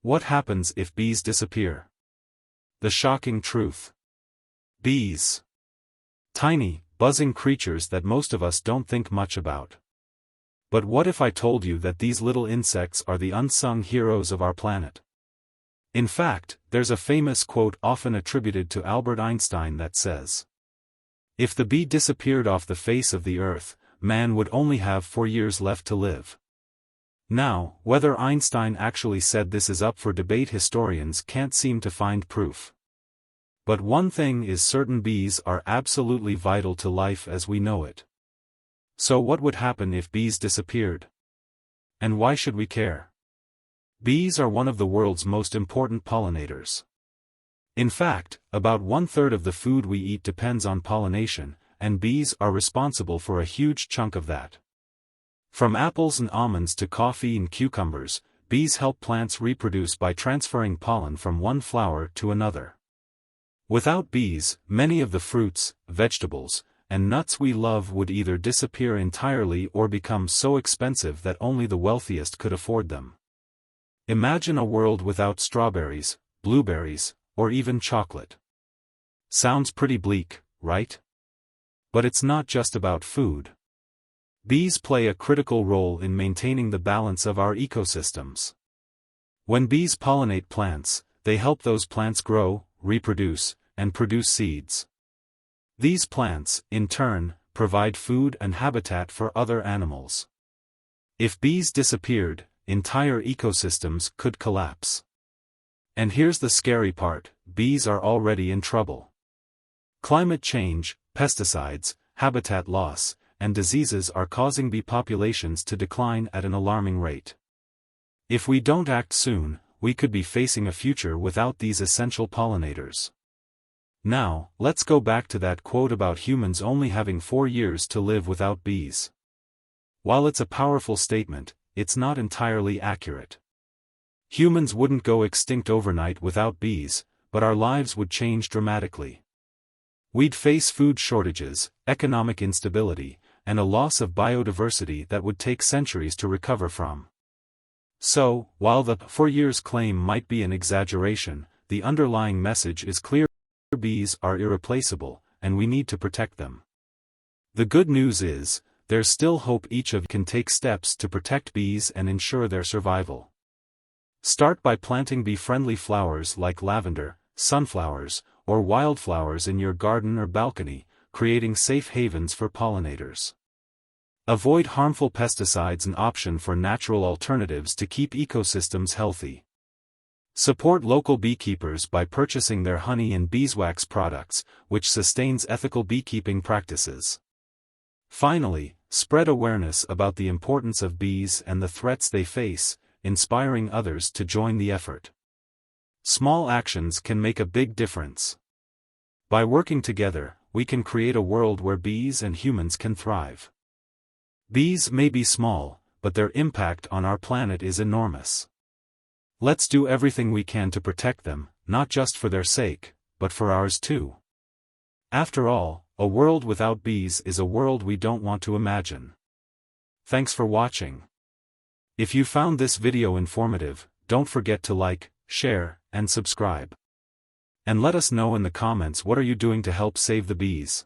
What happens if bees disappear? The shocking truth. Bees. Tiny, buzzing creatures that most of us don't think much about. But what if I told you that these little insects are the unsung heroes of our planet? In fact, there's a famous quote often attributed to Albert Einstein that says, "If the bee disappeared off the face of the earth, man would only have 4 years left to live." Now, whether Einstein actually said this is up for debate. Historians can't seem to find proof. But one thing is certain: bees are absolutely vital to life as we know it. So what would happen if bees disappeared? And why should we care? Bees are one of the world's most important pollinators. In fact, about 1/3 of the food we eat depends on pollination, and bees are responsible for a huge chunk of that. From apples and almonds to coffee and cucumbers, bees help plants reproduce by transferring pollen from one flower to another. Without bees, many of the fruits, vegetables, and nuts we love would either disappear entirely or become so expensive that only the wealthiest could afford them. Imagine a world without strawberries, blueberries, or even chocolate. Sounds pretty bleak, right? But it's not just about food. Bees play a critical role in maintaining the balance of our ecosystems. When bees pollinate plants, they help those plants grow, reproduce, and produce seeds. These plants, in turn, provide food and habitat for other animals. If bees disappeared, entire ecosystems could collapse. And here's the scary part: bees are already in trouble. Climate change, pesticides, habitat loss, and diseases are causing bee populations to decline at an alarming rate. If we don't act soon, we could be facing a future without these essential pollinators. Now, let's go back to that quote about humans only having 4 years to live without bees. While it's a powerful statement, it's not entirely accurate. Humans wouldn't go extinct overnight without bees, but our lives would change dramatically. We'd face food shortages, economic instability, and a loss of biodiversity that would take centuries to recover from. So, while the 4 years claim might be an exaggeration, the underlying message is clear: bees are irreplaceable, and we need to protect them. The good news is, there's still hope. Each of you can take steps to protect bees and ensure their survival. Start by planting bee-friendly flowers like lavender, sunflowers, or wildflowers in your garden or balcony, creating safe havens for pollinators. Avoid harmful pesticides, an option for natural alternatives to keep ecosystems healthy. Support local beekeepers by purchasing their honey and beeswax products, which sustains ethical beekeeping practices. Finally, spread awareness about the importance of bees and the threats they face, inspiring others to join the effort. Small actions can make a big difference. By working together, we can create a world where bees and humans can thrive. Bees may be small, but their impact on our planet is enormous. Let's do everything we can to protect them, not just for their sake, but for ours too. After all, a world without bees is a world we don't want to imagine. Thanks for watching. If you found this video informative, don't forget to like, share, and subscribe. And let us know in the comments what are you doing to help save the bees.